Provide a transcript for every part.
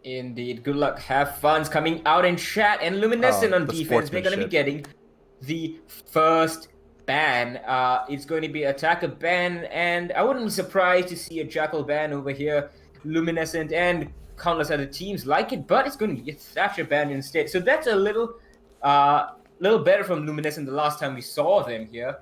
Indeed. Good luck. Have fun's coming out in chat. And Luminescent on The defense. They're going to be sportsmanship. getting the first ban. It's going to be attacker ban. And I wouldn't be surprised to see a Jackal ban over here. Luminescent and countless other teams like it. But it's going to be a Thatcher ban instead. So that's a little better from Luminescent the last time we saw them here.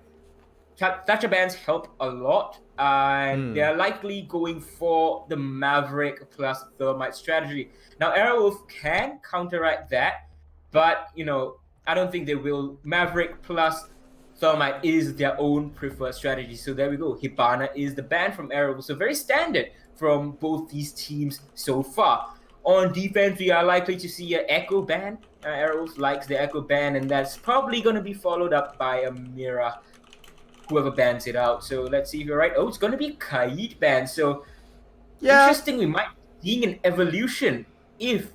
Thatcher bans help a lot, and they're likely going for the Maverick plus Thermite strategy. Now, Aerowolf can counteract that, but, I don't think they will. Maverick plus Thermite is their own preferred strategy. So there we go. Hibana is the ban from Aerowolf. So very standard from both these teams so far. On defense, we are likely to see an Echo ban. Aerowolf likes the Echo ban, and that's probably going to be followed up by a Mira, whoever bans it out. So let's see if you're right. Oh, it's going to be Kaid ban. So interesting, we might be seeing an evolution if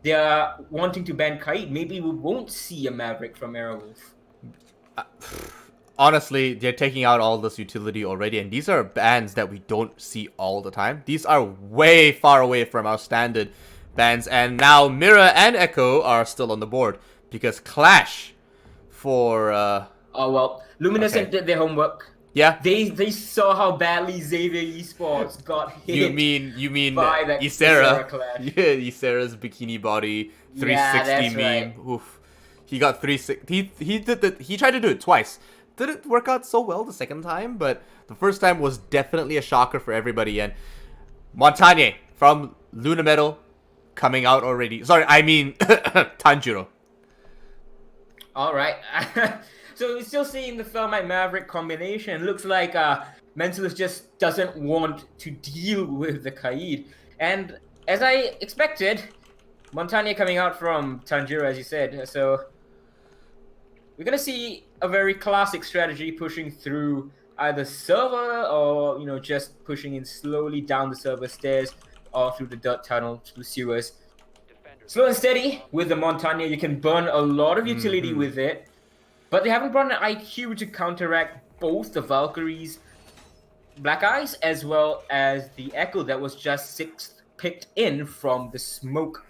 they're wanting to ban Kaid. Maybe we won't see a Maverick from Aerowolf. Honestly, they're taking out all this utility already, and these are bans that we don't see all the time. These are way far away from our standard bans, and now Mira and Echo are still on the board because Clash for Oh well, Luminescent did their homework. Yeah. They saw how badly Xavier Esports got hit. You mean by that Ysera? Clash. Yeah, Ysera's bikini body 360 meme. Right. Oof. He got 360. He tried to do it twice. Didn't work out so well the second time, but the first time was definitely a shocker for everybody. And Montagne from Luna Metal coming out already. Sorry, I mean Tanjiro. All right. So we're still seeing the Thermite Maverick combination. Looks like Mentalist just doesn't want to deal with the Kaid. And as I expected, Montagne coming out from Tanjiro, as you said. So we're going to see a very classic strategy pushing through either server or, just pushing in slowly down the server stairs or through the dirt tunnel, through sewers. Slow and steady with the Montagne. You can burn a lot of utility with it. But they haven't brought an IQ to counteract both the Valkyrie's Black Eyes as well as the Echo that was just 6th picked in from the smoke.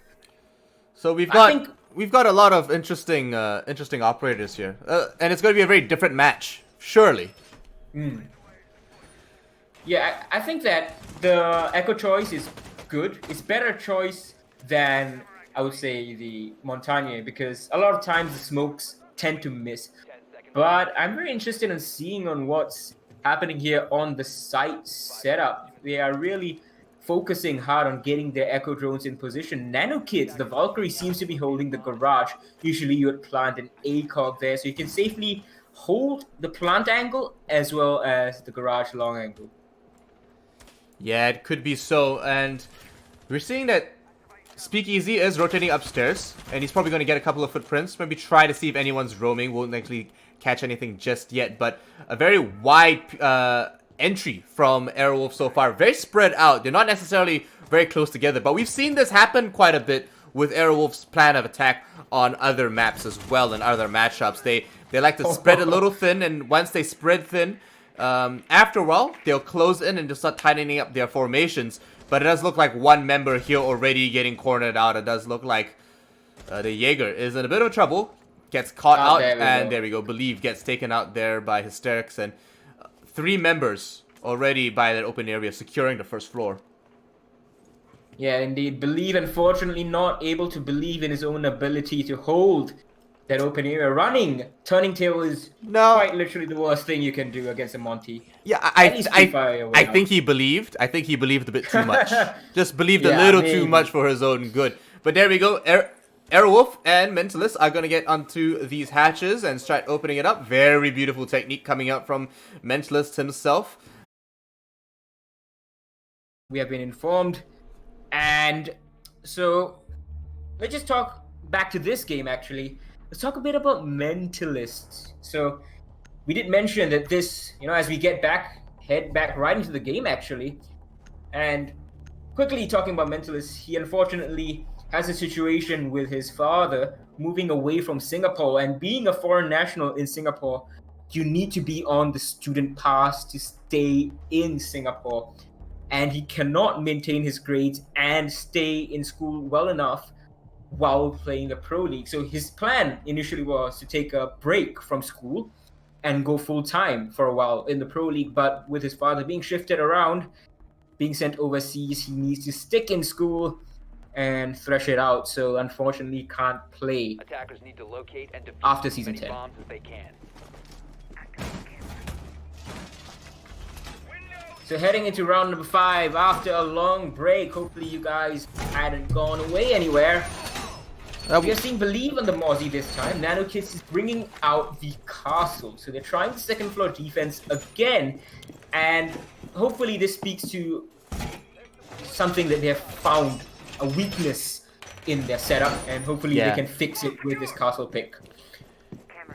So we've got a lot of interesting operators here, and it's going to be a very different match, surely. Yeah, I think that the Echo choice is good. It's better choice than, I would say, the Montagne, because a lot of times the smokes tend to miss. But I'm very interested in seeing on what's happening here on the site setup. They are really focusing hard on getting their Echo drones in position. Nano Kids, the Valkyrie seems to be holding the garage. Usually you would plant an ACOG there, so you can safely hold the plant angle as well as the garage long angle. Yeah, it could be so, and we're seeing that Speakeasy is rotating upstairs, and he's probably going to get a couple of footprints. Maybe try to see if anyone's roaming. Won't actually catch anything just yet, but a very wide entry from Aerowolf so far. Very spread out. They're not necessarily very close together, but we've seen this happen quite a bit with Aerowolf's plan of attack on other maps as well and other matchups. They like to spread a little thin, and once they spread thin, after a while, they'll close in and just start tightening up their formations. But it does look like one member here already getting cornered out. It does look like the Jaeger is in a bit of trouble. Gets caught out, there we go. Believe gets taken out there by Hysterics. And 3 members already by that open area securing the first floor. Yeah, indeed. Believe, unfortunately, not able to believe in his own ability to hold that open area. Running, turning tail is quite literally the worst thing you can do against a Monty. Yeah, I think he believed. I think he believed a bit too much. Just believed a little too much for his own good. But there we go. Aerowolf and Mentalist are going to get onto these hatches and start opening it up. Very beautiful technique coming out from Mentalist himself. We have been informed. And so, let's just talk back to this game, actually. Let's talk a bit about Mentalists. So, we did mention that this, as we head back right into the game, actually. And quickly talking about Mentalists, he unfortunately has a situation with his father moving away from Singapore, and being a foreign national in Singapore, you need to be on the student pass to stay in Singapore. and he cannot maintain his grades and stay in school well enough while playing the Pro League. So his plan initially was to take a break from school and go full-time for a while in the Pro League, but with his father being shifted around, being sent overseas, he needs to stick in school and thresh it out. So unfortunately, can't play Attackers need to locate and defuse after as season many 10. bombs as they can. So heading into round number 5 after a long break. Hopefully you guys hadn't gone away anywhere. We are seeing Believe on the Mozzie this time. NanoKids is bringing out the castle. So they're trying the second floor defense again. And hopefully this speaks to something that they have found, a weakness in their setup. And hopefully they can fix it with this castle pick.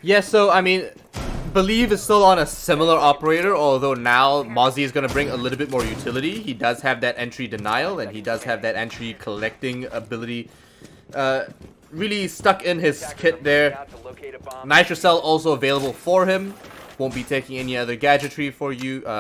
Yeah, so, I mean, Believe is still on a similar operator, although now Mozzie is going to bring a little bit more utility. He does have that entry denial, and he does have that entry collecting ability really stuck in his kit there. Nitrocell also available for him. Won't be taking any other gadgetry for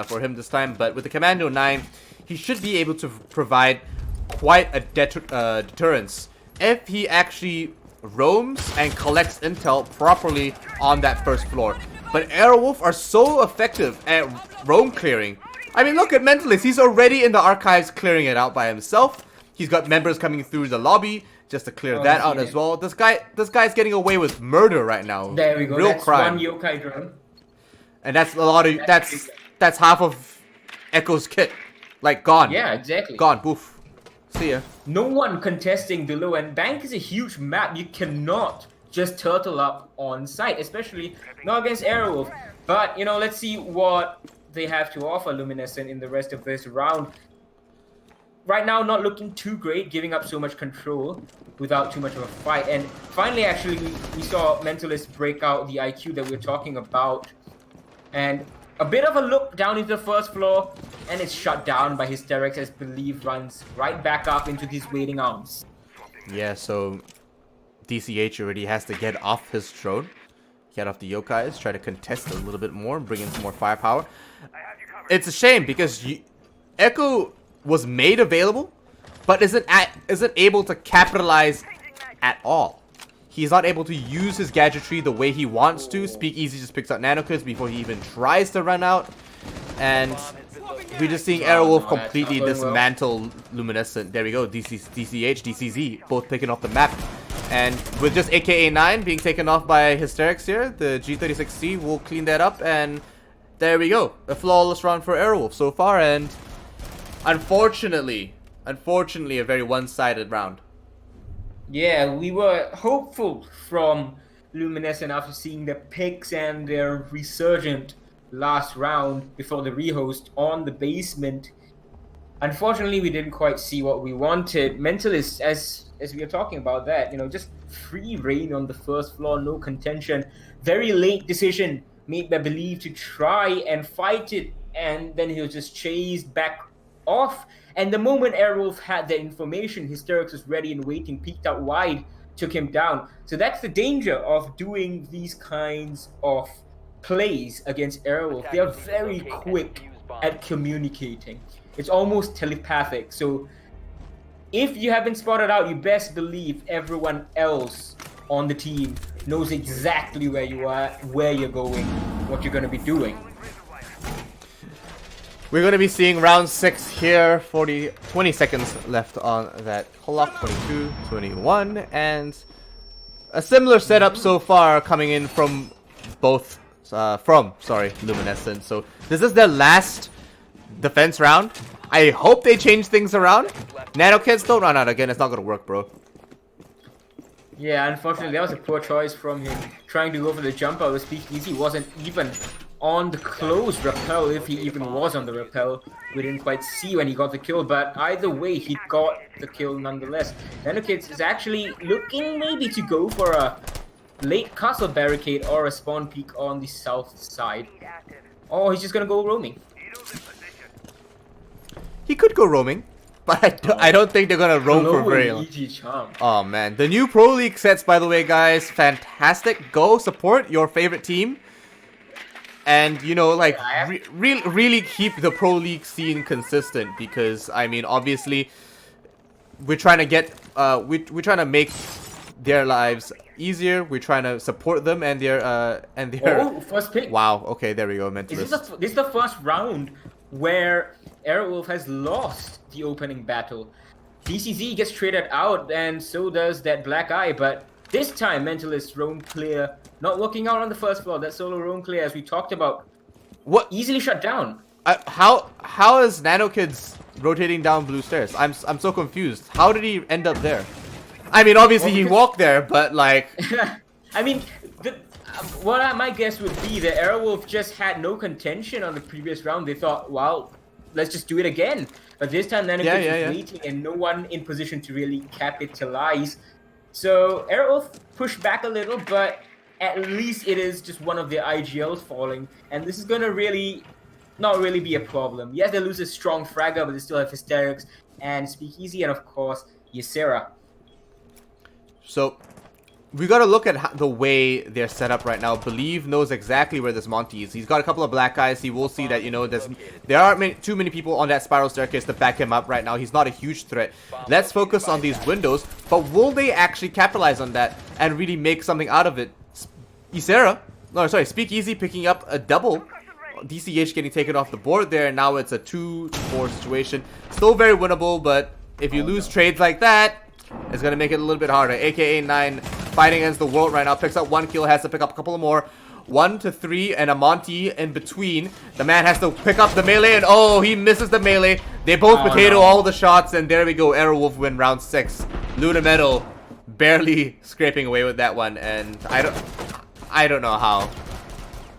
for him this time, but with the Commando 9, he should be able to provide quite a deterrence if he actually roams and collects intel properly on that first floor. But Aerowolf are so effective at roam clearing. I mean, look at Mentalist. He's already in the archives clearing it out by himself. He's got members coming through the lobby just to clear that out as well. This guy's getting away with murder right now. There we go. Real That's crime. one yokai drone. And that's a lot of that's half of Echo's kit. Like gone. Yeah, exactly. Gone. Boof. See ya. No one contesting below, and Bank is a huge map. You cannot just turtle up on site, especially not against Aerowolf. But, you know, let's see what they have to offer Luminescent in the rest of this round. Right now, not looking too great, giving up so much control without too much of a fight. And finally, actually, we saw Mentalist break out the IQ that we were talking about. And a bit of a look down into the first floor, and it's shut down by Hysterics as Believe runs right back up into these waiting arms. Yeah, so DCH already has to get off his throne. Get off the yokais, try to contest a little bit more, bring in some more firepower. It's a shame because Echo was made available, but isn't able to capitalize at all. He's not able to use his gadgetry the way he wants to. Speakeasy just picks up Nanokids before he even tries to run out. And we're just seeing Aerowolf completely dismantle Luminescent. There we go, DCH, DCZ, both picking off the map. And with just AKA-9 being taken off by Hysterics here, the G36C will clean that up. And there we go, a flawless round for Aerowolf so far. And unfortunately, a very one-sided round. Yeah, we were hopeful from Luminescent after seeing the picks and their resurgent last round before the rehost on the basement. Unfortunately, we didn't quite see what we wanted. Mentalist, as we are talking about that, you know, just free reign on the first floor, no contention. Very late decision made by Believe to try and fight it, and then he was just chased back off. And the moment Aerowolf had the information, Hysterics was ready and waiting, peeked out wide, took him down. So that's the danger of doing these kinds of plays against Aerowolf. They are very quick at communicating. It's almost telepathic. So if you have been spotted out, you best believe everyone else on the team knows exactly where you are, where you're going, what you're going to be doing. We're going to be seeing round 6 here. 20 seconds left on that clock. 22, 21, and a similar setup so far coming in from both, Luminescent. So this is their last defense round. I hope they change things around. Nanokids, don't run out again. It's not going to work, bro. Yeah, unfortunately, that was a poor choice from him. Trying to go for the jump out with Speakeasy wasn't even on the close rappel, if he even was on the rappel. We didn't quite see when he got the kill, but either way, he got the kill nonetheless. Nanokids is actually looking maybe to go for a late castle barricade or a spawn peak on the south side. Or he's just gonna go roaming. He could go roaming, but I don't think they're gonna roam for very long. Oh man, the new Pro League sets, by the way, guys, fantastic. Go support your favorite team. and you know, like Yeah, really keep the pro league scene consistent, because I mean, obviously, we're trying to get we're trying to make their lives easier. We're trying to support them and their Oh, first pick. wow. Okay, there we go, Mentalist. This is the first round where Aerowolf has lost the opening battle. DCZ gets traded out, and so does that Black Eye, but this time Mentalist roam clear, not working out on the first floor. That solo roam clear, as we talked about, What? easily shut down. How is Nano Kids rotating down blue stairs? I'm so confused. How did he end up there? I mean, obviously he walked there, but like. I mean, my guess would be that Aerowolf just had no contention on the previous round. They thought, well, let's just do it again. But this time Nano Kids was waiting and no one in position to really capitalize. So Aerowolf pushed back a little, but at least it is just one of their IGLs falling. And this is going to not really be a problem. Yes, they lose a strong fragger, but they still have Hysterics and Speakeasy, and of course, Ysera. So, we gotta look at the way they're set up right now. Believe knows exactly where this Monty is. He's got a couple of black guys. He will see that, you know, there aren't too many people on that spiral staircase to back him up right now. He's not a huge threat. Let's focus on these windows. But will they actually capitalize on that and really make something out of it? Speakeasy picking up a double. DCH getting taken off the board there. Now it's a 2-4 situation. Still very winnable, but if you lose trades like that, it's going to make it a little bit harder. AKA 9 fighting against the world right now. Picks up 1 kill. Has to pick up a couple more. 1 to 3 and a Monty in between. The man has to pick up the melee, and oh, he misses the melee. They both potato all the shots, and there we go. Aerowolf win round 6. Luna Metal barely scraping away with that one, and I don't know how.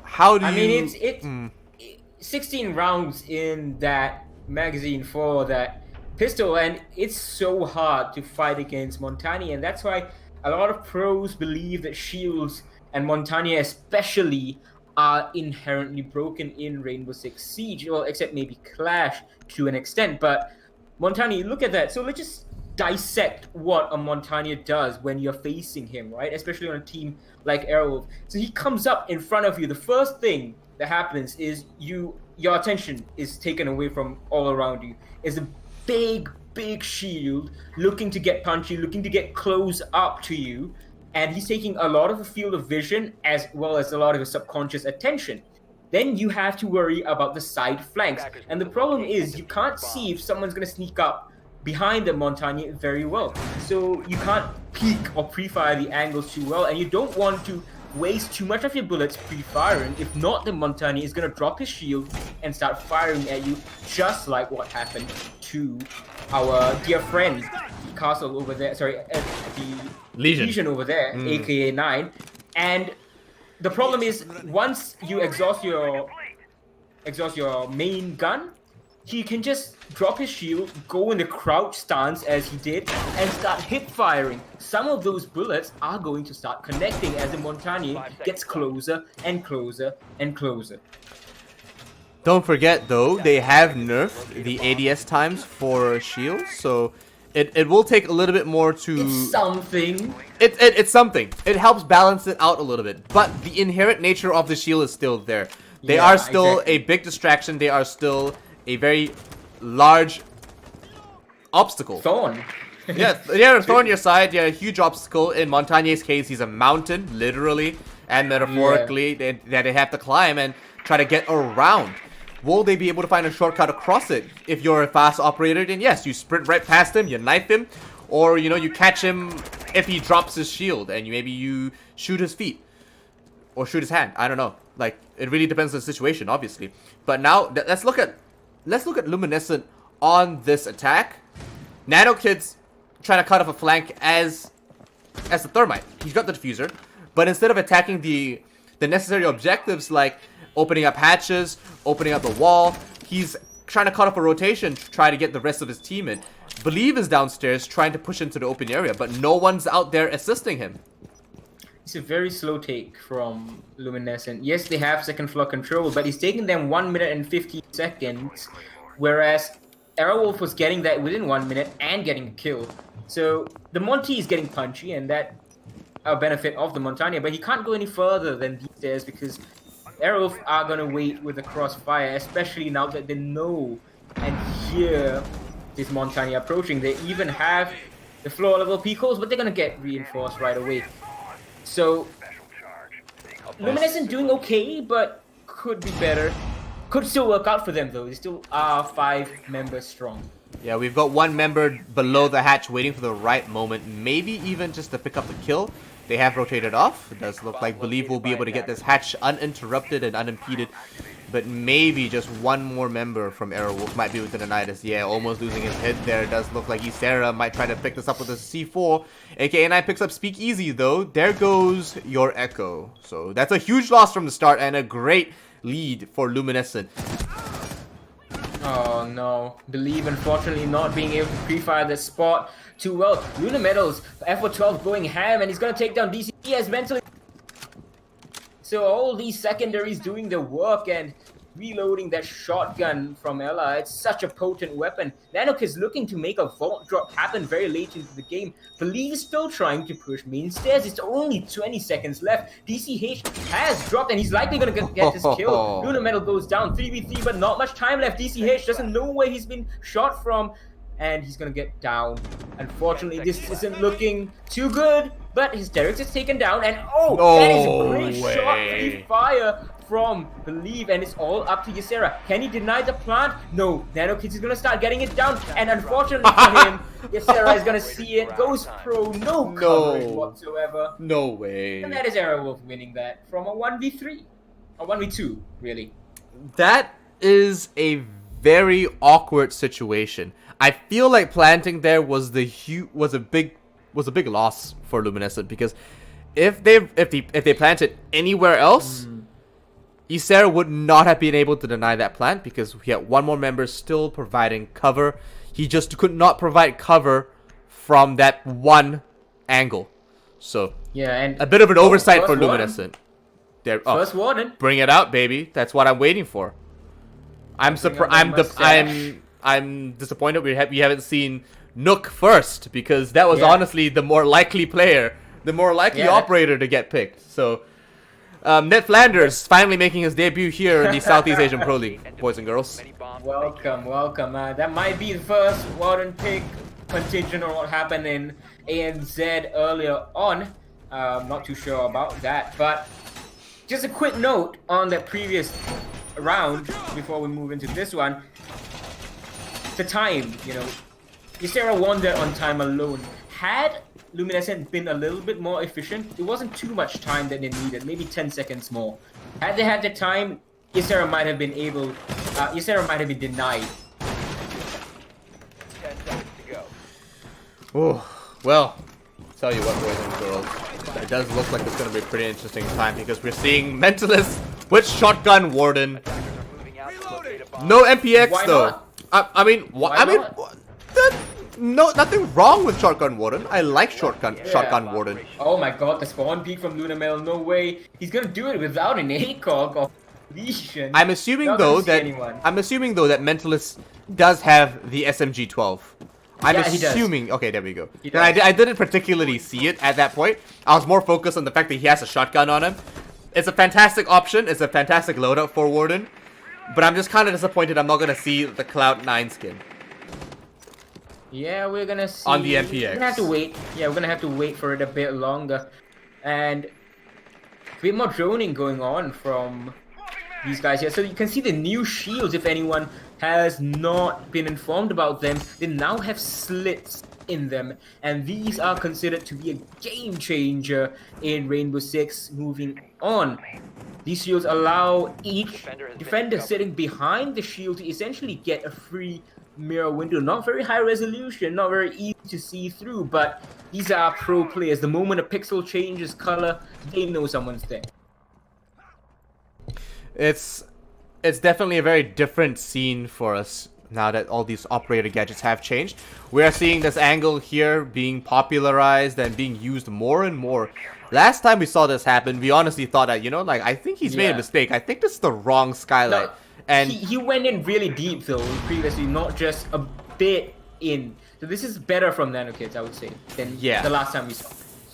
How do you... I mean, it's 16 rounds in that magazine for that pistol, and it's so hard to fight against Montani, and that's why a lot of pros believe that Shields and Montani especially are inherently broken in Rainbow Six Siege, well, except maybe Clash to an extent, but Montani, look at that. So let's just dissect what a Montani does when you're facing him, right? Especially on a team like Aerowolf. So he comes up in front of you. The first thing that happens is your attention is taken away from all around you. It's a big shield looking to get punchy, looking to get close up to you, and he's taking a lot of the field of vision as well as a lot of your subconscious attention. Then you have to worry about the side flanks, and the problem is you can't see if someone's going to sneak up behind the Montani very well, so you can't peek or pre-fire the angles too well, and you don't want to waste too much of your bullets pre-firing. If not, the Montani is going to drop his shield and start firing at you, just like what happened to our dear friend, the castle over there, the Legion over there, aka 9. And the problem is, once you exhaust your main gun, he can just drop his shield, go in the crouch stance as he did, and start hip firing. Some of those bullets are going to start connecting as the Montani gets closer and closer and closer. Don't forget though, they have nerfed the ADS times for shields, so it will take a little bit more to... It's something. It's something. It helps balance it out a little bit, but the inherent nature of the shield is still there. They are still a big distraction. They are still a very large obstacle. Thorn. Thorn your side. Yeah, a huge obstacle. In Montañe's case, he's a mountain, literally and metaphorically, that they have to climb and try to get around. Will they be able to find a shortcut across it? If you're a fast operator, then yes, you sprint right past him, you knife him, or you know, you catch him if he drops his shield, and maybe you shoot his feet or shoot his hand. I don't know. Like, it really depends on the situation, obviously. But now let's look at Luminescent on this attack. Nano Kid's trying to cut off a flank as the Thermite. He's got the diffuser, but instead of attacking the necessary objectives like opening up hatches, opening up the wall, he's trying to cut off a rotation to try to get the rest of his team in. Believe is downstairs trying to push into the open area, but no one's out there assisting him. It's a very slow take from Luminescent. Yes, they have second floor control, but he's taking them 1 minute and 50 seconds, whereas Aerowolf was getting that within 1 minute and getting a kill. So the Monty is getting punchy, and that a benefit of the Montania, but he can't go any further than these stairs because Aerowolf are gonna wait with the crossfire, especially now that they know and hear this Montagna approaching. They even have the floor level Picos, but they're gonna get reinforced right away. So Luminescent doing okay, but could be better. Could still work out for them though. They still are 5 members strong. Yeah, we've got 1 member below the hatch waiting for the right moment, maybe even just to pick up the kill. They have rotated off. It does look like Believe will be able to get this hatch uninterrupted and unimpeded. But maybe just 1 more member from Aerowolf might be able to deny this. Yeah, almost losing his head there. It does look like Ysera might try to pick this up with a C4. AK9 picks up Speakeasy though. There goes your Echo. So that's a huge loss from the start and a great lead for Luminescent. Oh no. Believe unfortunately not being able to pre-fire the spot too well. Luna Metals, F12 going ham, and he's gonna take down DC as mentally. So all these secondaries doing the work and reloading that shotgun from Ella. It's such a potent weapon. Nanook is looking to make a vault drop happen very late into the game. Believe is still trying to push main stairs. It's only 20 seconds left. DCH has dropped and he's likely going to get this kill. Luna Metal goes down 3v3, but not much time left. DCH doesn't know where he's been shot from, and he's going to get down. Unfortunately, this isn't looking too good, but his Derricks is taken down, and that is a great shot, free fire from Believe, and it's all up to Ysera. Can he deny the plant? No. Nanokids is going to start getting it down, and unfortunately for him, Ysera is going to see it. Goes pro, no coverage whatsoever. No way. And that is Aerowolf winning that from a 1v3. A 1v2, really. That is a very awkward situation. I feel like planting there was a big loss for Luminescent, because if they planted anywhere else, Ysera would not have been able to deny that plant, because he had 1 more member still providing cover. He just could not provide cover from that 1 angle. So yeah, and a bit of an oversight for Luminescent. There, first warden. Bring it out, baby. That's what I'm waiting for. I'm disappointed we haven't seen Nook first, because that was honestly the more likely player, the more likely operator to get picked. So Ned Flanders finally making his debut here in the Southeast Asian Pro League, boys and girls. Welcome, welcome. That might be the first warden pick contingent on what happened in ANZ earlier on. Not too sure about that, but just a quick note on the previous round before we move into this one. The time, Ysera won that on time alone. Had Luminescent been a little bit more efficient, it wasn't too much time that they needed, maybe 10 seconds more. Had they had the time, Ysera might have been denied. 10 seconds to go. Oh, well, tell you what, boys and girls, it does look like it's going to be a pretty interesting time, because we're seeing Mentalist with Shotgun Warden. No MPX Why though. not? No, nothing wrong with Shotgun Warden. I like Shotgun Warden. Oh my god, the spawn peek from Luna Metal, no way. He's gonna do it without an ACOG or lesion. I'm assuming though that Mentalist does have the SMG-12. I'm assuming. He does. Okay, there we go. I didn't particularly see it at that point. I was more focused on the fact that he has a shotgun on him. It's a fantastic option. It's a fantastic loadout for Warden. But I'm just kind of disappointed I'm not going to see the Cloud9 skin. Yeah, we're gonna see. On the MPX. We're gonna have to wait. Yeah, we're gonna have to wait for it a bit longer. And a bit more droning going on from these guys here. So you can see the new shields, if anyone has not been informed about them. They now have slits in them. And these are considered to be a game changer in Rainbow Six moving on. These shields allow each defender sitting behind the shield to essentially get a free mirror window. Not very high resolution, not very easy to see through, but these are pro players. The moment a pixel changes color, they know someone's there. It's definitely a very different scene for us now that all these operator gadgets have changed. We are seeing this angle here being popularized and being used more and more. Last time we saw this happen, we honestly thought that, I think he's made a mistake. I think this is the wrong skylight. No, and he went in really deep though previously, not just a bit in. So this is better from Nano Kids, I would say, than the last time we saw.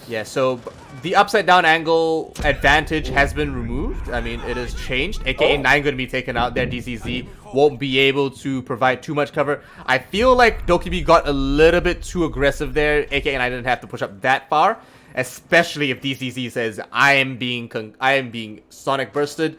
Yeah, so the upside down angle advantage has been removed. I mean, it has changed. AKA 9 going to be taken out there. DCZ won't be able to provide too much cover. I feel like Dokkaebi got a little bit too aggressive there. AKA 9 didn't have to push up that far, especially if DCZ says, I am being sonic bursted.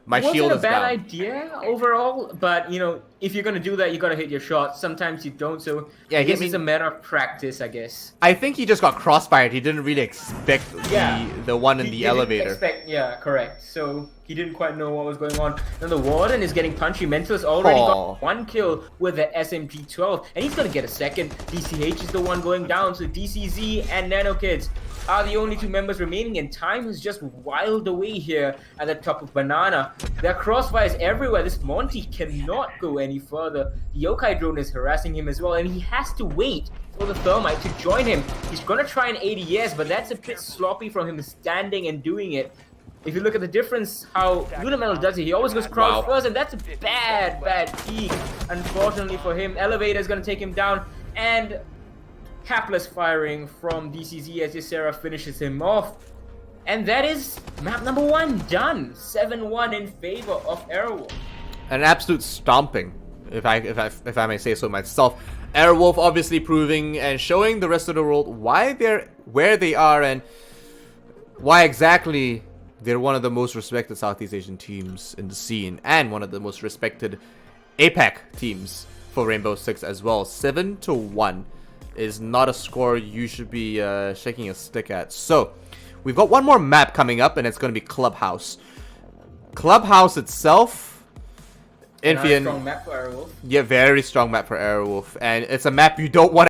My shield is down. Wasn't a bad idea overall, but you know, if you're gonna do that, you gotta hit your shots. Sometimes you don't, so Yeah, I guess it's a matter of practice, I guess. I think he just got crossfired. He didn't really expect the one in the He didn't elevator. expect, yeah, correct. So he didn't quite know what was going on. Now the Warden is getting punchy. Mental's already got 1 kill with the SMG-12, and he's gonna get a second. DCH is the one going down, so DCZ and Nano Kids are the only 2 members remaining, and time has just wiled away here at the top of Banana. There are crossfires everywhere. This Monty cannot go any further. The Yokai drone is harassing him as well, and he has to wait for the Thermite to join him. He's gonna try an ADS, but that's a bit sloppy from him standing and doing it. If you look at the difference, how Lunametal does it, he always goes crouch first, and that's a bad peek, unfortunately for him. Elevator is gonna take him down, and hapless firing from DCZ as Ysera finishes him off. And that is map number 1 done. 7-1 in favor of Aerowolf. An absolute stomping, if I may say so myself. Aerowolf obviously proving and showing the rest of the world why they're where they are and why exactly they're one of the most respected Southeast Asian teams in the scene and one of the most respected APAC teams for Rainbow6 as well. 7-1 is not a score you should be shaking a stick at. So we've got one more map coming up, and it's going to be Clubhouse. Clubhouse itself, Strong map for Aerowolf. Yeah, very strong map for Aerowolf, and it's a map you don't want